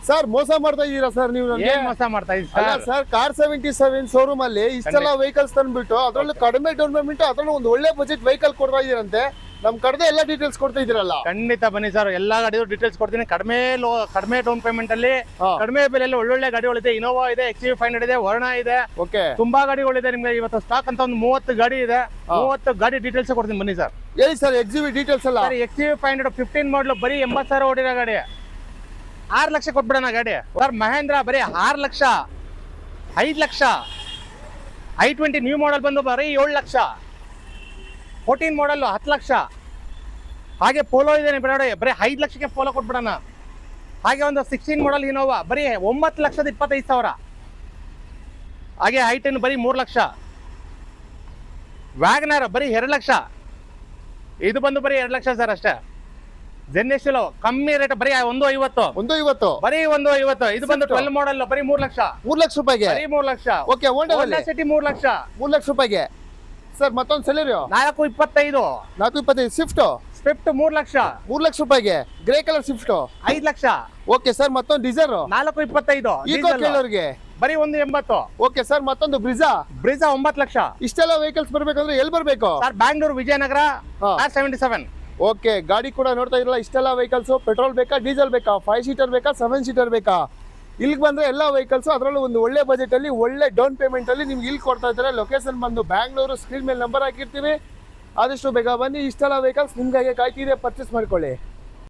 Sir ಮೋಸ ಮಾಡ್ತಾ ಇದೀರಾ ಸರ್ ನೀವು ನನಗೆ? ಏನ್ ಮೋಸ ಮಾಡ್ತಾ ಇದ್ದೀವಿ ಅಲ್ಲ ಸರ್? ಸರ್, ಕಾರ್ 77 ಶೋರೂಮ್ ಅಲ್ಲಿ ಇಷ್ಟೆಲ್ಲ ವೆಹಿಕಲ್ಸ್ ತಂದ್ಬಿಟ್ಟು ಅದ್ರಲ್ಲಿ ಕಡಿಮೆ ಡೌನ್ ಪೇಮೆಂಟ್, ಅದ್ರಲ್ಲಿ ಒಂದು ಒಳ್ಳೆ ಬಜೆಟ್ ವೆಹಿಕಲ್ ಕೊಡ್ತಾ ಇದೀರಂತೆ. ನಮ್ ಕಡೆ ಎಲ್ಲ ಡೀಟೇಲ್ಸ್ ಕೊಡ್ತಾ ಇದೀರಲ್ಲ? ಖಂಡಿತ ಬನ್ನಿ ಸರ್, ಎಲ್ಲಾ ಗಾಡಿಯು ಡೀಟೇಲ್ಸ್ ಕೊಡ್ತೀನಿ. ಕಡಿಮೆ ಡೌನ್ ಪೇಮೆಂಟ್ ಅಲ್ಲಿ ಹಾ. ಕಡಿಮೆ ಬೆಲೆಯಲ್ಲಿ ಒಳ್ಳೊಳ್ಳೆ ಗಾಡಿಗಳಿದೆ. ಇನೋವಾ ಇದೆ, XUV 500 ಇದೆ, ವರ್ಣ ಇದೆ, ಓಕೆ, ತುಂಬಾ ಗಾಡಿಗಳಿದೆ. ನಿಮ್ಗೆ ಇವತ್ತು ಸ್ಟಾಕ್ ಅಂತ ಒಂದು 30 ಗಾಡಿ ಇದೆ. 30 ಗಾಡಿ ಡೀಟೇಲ್ಸ್ ಕೊಡ್ತೀನಿ ಬನ್ನಿ ಸರ್. ಹೇಳಿ ಸರ್ XUV ಡೀಟೇಲ್ಸ್ ಎಲ್ಲ. ಸರ್ XUV 500 15 ಮಾಡಲು ಬರೀ 80,000 ಓಡಿರೋ ಗಾಡಿ, 6 ಲಕ್ಷ ಕೊಟ್ಬಿಡೋಣ ಗಾಡಿ. ಸರ್ ಮಹೇಂದ್ರ ಬರೀ 6 lakh, 5 lakh. i20 new model ಬಂದು ಬರೀ 7 ಲಕ್ಷ, 14 ಮಾಡಲ್ 10 ಲಕ್ಷ. ಹಾಗೆ ಪೋಲೋ ಇದೆ ನೋಡಿ, ಬರೀ 5 ಲಕ್ಷಕ್ಕೆ ಪೋಲೋ ಕೊಟ್ಬಿಡೋಣ. ಹಾಗೆ ಒಂದು 16 ಮಾಡಲ್ ಇನೋವಾ ಬರೀ 9,25,000. ಹಾಗೆ i10 ಬರೀ 3 ಲಕ್ಷ. ವ್ಯಾಗನರ್ ಬರೀ 2 ಲಕ್ಷ, ಇದು ಬಂದು ಬರೀ 2 ಲಕ್ಷ ಸರ್ ಅಷ್ಟೇ. ಜೆನ್ಎಸ್ಎಲ್ ಕಮ್ಮಿ ರೇಟ್ ಬರೀ 150, ಬರೀ 150. ಇದು ಬಂದು 12 ಮಾಡಲ್ ಬರೀ 3 ಲಕ್ಷ, 3 ಲಕ್ಷ ರೂಪಾಯಿಗೆ. ಬರೀ 3 lakh. Okay, Honda City 3 lakh, 3 lakh ರೂಪಾಯಿಗೆ. ಸರ್ ಮತ್ತೊಂದು ಸೆಲೆರಿಯೋ 425. 425. ಸ್ವಿಫ್ಟ್ 3 ಲಕ್ಷ, 3 ಲಕ್ಷ ರೂಪಾಯಿಗೆ. Grey colour Swift 5 lakh. Okay sir, ಮತ್ತೊಂದು ಡಿಸೈರ್ 425. ಈಕೋ ಕೇಳೋರಿಗೆ ಬರೀ 180. ಓಕೆ ಸರ್, ಮತ್ತೊಂದು ಬ್ರಿಜಾ 9 ಲಕ್ಷ. ಇಷ್ಟೆಲ್ಲ ವೆಹಿಕಲ್ಸ್ ಬರ್ಬೇಕಂದ್ರೆ ಎಲ್ಲಿ ಬರ್ಬೇಕು ಸರ್? ಬ್ಯಾಂಗ್ಳೂರು ವಿಜಯನಗರ ಹಾ. R77. ಓಕೆ, ಗಾಡಿ ಕೂಡ ನೋಡ್ತಾ ಇರಲ್ಲ. ಇಷ್ಟೆಲ್ಲ ವೆಹಿಕಲ್ಸ್ ಪೆಟ್ರೋಲ್ ಬೇಕಾ, ಡೀಸೆಲ್ ಬೇಕಾ, 5 ಸೀಟರ್ ಬೇಕಾ, 7 ಸೀಟರ್ ಬೇಕಾ? ಇಲ್ಲಿಗೆ ಬಂದ್ರೆ ಎಲ್ಲ ವೆಹಿಕಲ್ಸ್, ಅದರಲ್ಲೂ ಒಂದು ಒಳ್ಳೆ ಬಜೆಟ್ ಅಲ್ಲಿ ಒಳ್ಳೆ ಡೌನ್ ಪೇಮೆಂಟ್ ಅಲ್ಲಿ ನಿಮ್ಗೆ ಇಲ್ಲಿ ಕೊಡ್ತಾ ಇದ್ದಾರೆ. ಲೊಕೇಶನ್ ಬಂದು ಬ್ಯಾಂಗ್ಳೂರು. ಸ್ಕ್ರೀನ್ ಮೇಲೆ ನಂಬರ್ ಹಾಕಿರ್ತೀವಿ, ಆದಷ್ಟು ಬೇಗ ಬನ್ನಿ. ಇಷ್ಟೆಲ್ಲ ವೆಹಿಕಲ್ಸ್ ನಿಮ್ಗಾಗಿ ಕಾಯ್ತಿದೆ, ಪರ್ಚೇಸ್ ಮಾಡ್ಕೊಳ್ಳಿ.